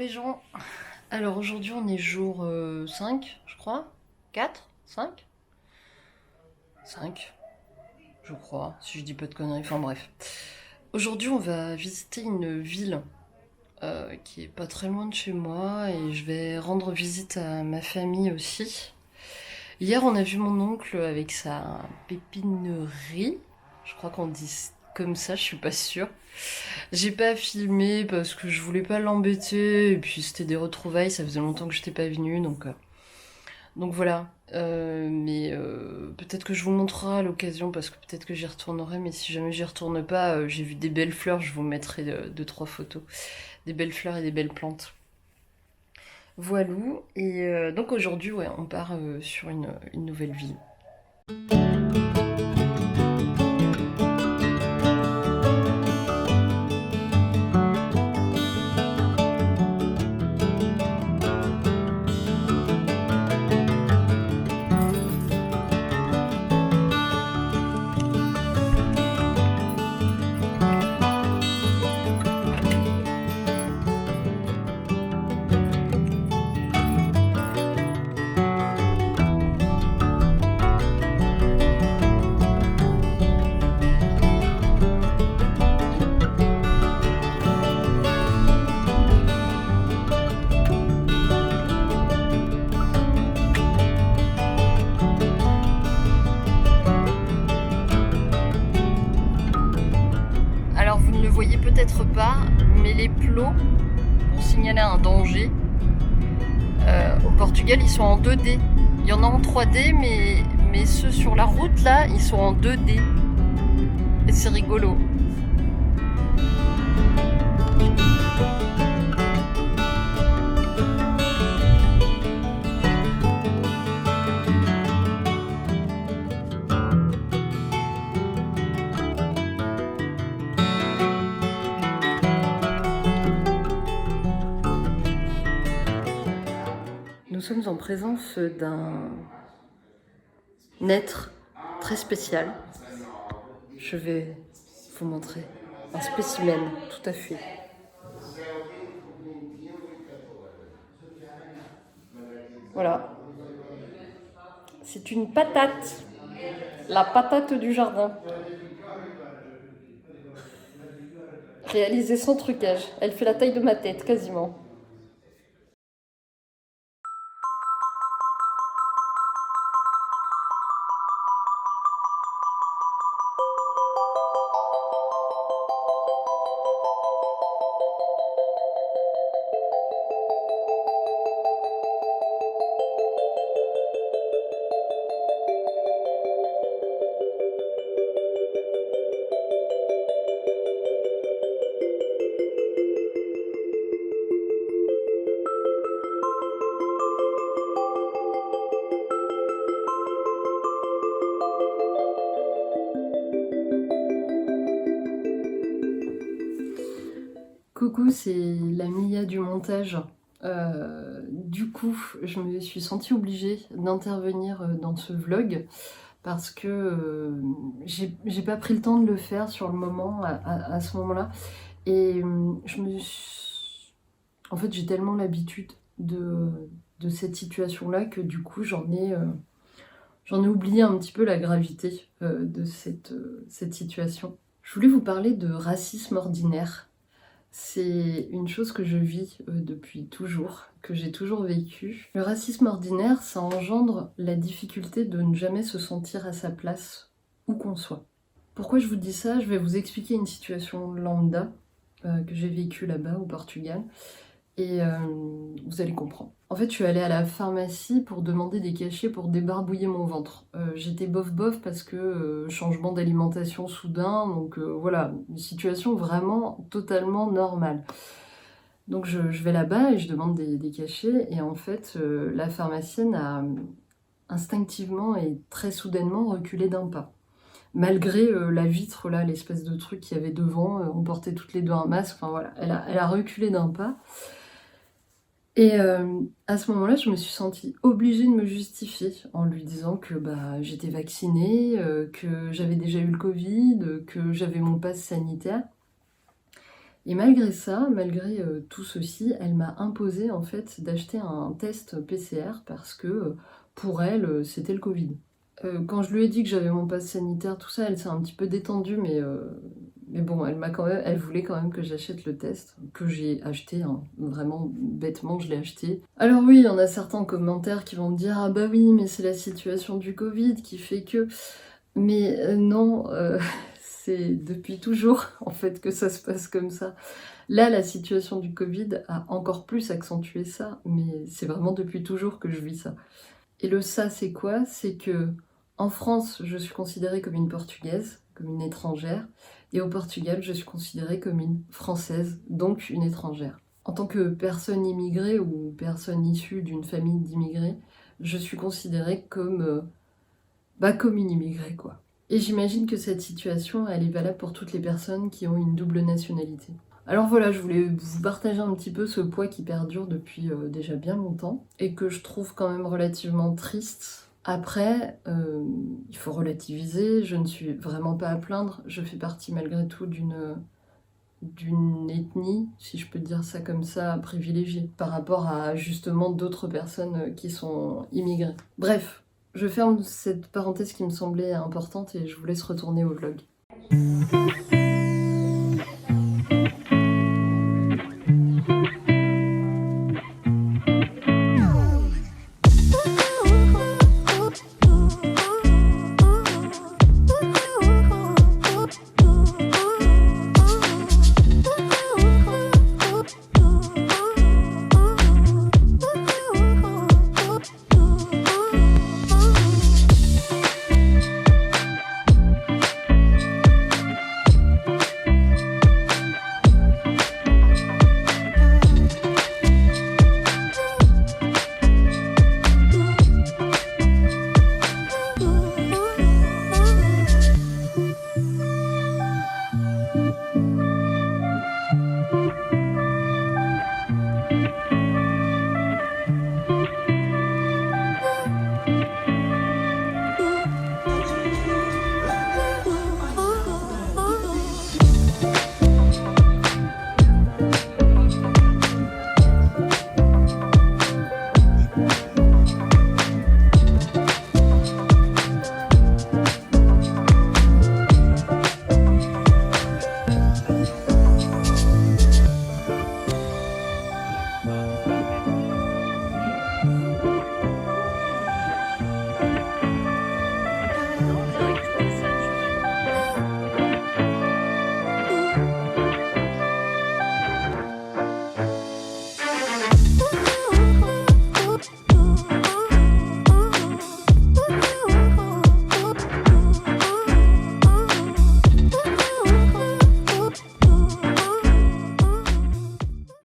les gens. Alors aujourd'hui on est jour 5, je crois. 4, 5, 5, je crois, si je dis pas de conneries, enfin bref. Aujourd'hui on va visiter une ville qui est pas très loin de chez moi et je vais rendre visite à ma famille aussi. Hier on a vu mon oncle avec sa pépinerie, je crois qu'on dit comme ça, je suis pas sûre. J'ai pas filmé parce que je voulais pas l'embêter et puis c'était des retrouvailles, ça faisait longtemps que j'étais pas venue donc voilà. Mais peut-être que je vous montrerai à l'occasion parce que peut-être que j'y retournerai, mais si jamais j'y retourne pas, j'ai vu des belles fleurs, je vous mettrai deux trois photos, des belles fleurs et des belles plantes. Voilou. Et donc aujourd'hui ouais on part sur une nouvelle ville. Alors vous ne le voyez peut-être pas, mais les plots, pour signaler un danger, au Portugal ils sont en 2D. Il y en a en 3D, mais ceux sur la route là, ils sont en 2D. Et c'est rigolo. Nous sommes en présence d'un être très spécial. Je vais vous montrer un spécimen, tout à fait. Voilà. C'est une patate. La patate du jardin. Réalisée sans trucage. Elle fait la taille de ma tête, quasiment. Coucou, c'est la Mia du montage. Du coup, je me suis sentie obligée d'intervenir dans ce vlog parce que j'ai pas pris le temps de le faire sur le moment, à ce moment-là. Et en fait, j'ai tellement l'habitude de cette situation-là que du coup, j'en ai oublié un petit peu la gravité de cette situation. Je voulais vous parler de racisme ordinaire. C'est une chose que je vis depuis toujours, que j'ai toujours vécu. Le racisme ordinaire, ça engendre la difficulté de ne jamais se sentir à sa place, où qu'on soit. Pourquoi je vous dis ça? Je vais vous expliquer une situation lambda que j'ai vécue là-bas au Portugal et vous allez comprendre. En fait, je suis allée à la pharmacie pour demander des cachets pour débarbouiller mon ventre. J'étais bof parce que changement d'alimentation soudain, donc voilà, une situation vraiment totalement normale. Donc je vais là-bas et je demande des cachets et en fait la pharmacienne a instinctivement et très soudainement reculé d'un pas. Malgré la vitre là, l'espèce de truc qu'il y avait devant, on portait toutes les deux un masque, enfin voilà, elle a reculé d'un pas. Et à ce moment-là, je me suis sentie obligée de me justifier en lui disant que j'étais vaccinée, que j'avais déjà eu le Covid, que j'avais mon pass sanitaire. Et malgré ça, malgré tout ceci, elle m'a imposé en fait d'acheter un test PCR parce que pour elle, c'était le Covid. Quand je lui ai dit que j'avais mon pass sanitaire, tout ça, elle s'est un petit peu détendue, mais bon, elle voulait quand même que j'achète le test, que j'ai acheté, hein. Vraiment bêtement, je l'ai acheté. Alors oui, il y en a certains commentaires qui vont me dire ah bah oui, mais c'est la situation du Covid qui fait que. Mais non, c'est depuis toujours en fait que ça se passe comme ça. Là, la situation du Covid a encore plus accentué ça, mais c'est vraiment depuis toujours que je vis ça. Et le ça, c'est quoi? C'est que en France, je suis considérée comme une Portugaise, comme une étrangère, et au Portugal, je suis considérée comme une Française, donc une étrangère. En tant que personne immigrée ou personne issue d'une famille d'immigrés, je suis considérée comme une immigrée, quoi. Et j'imagine que cette situation, elle est valable pour toutes les personnes qui ont une double nationalité. Alors voilà, je voulais vous partager un petit peu ce poids qui perdure depuis déjà bien longtemps et que je trouve quand même relativement triste. Après, il faut relativiser, je ne suis vraiment pas à plaindre, je fais partie malgré tout d'une ethnie, si je peux dire ça comme ça, privilégiée, par rapport à justement d'autres personnes qui sont immigrées. Bref, je ferme cette parenthèse qui me semblait importante et je vous laisse retourner au vlog.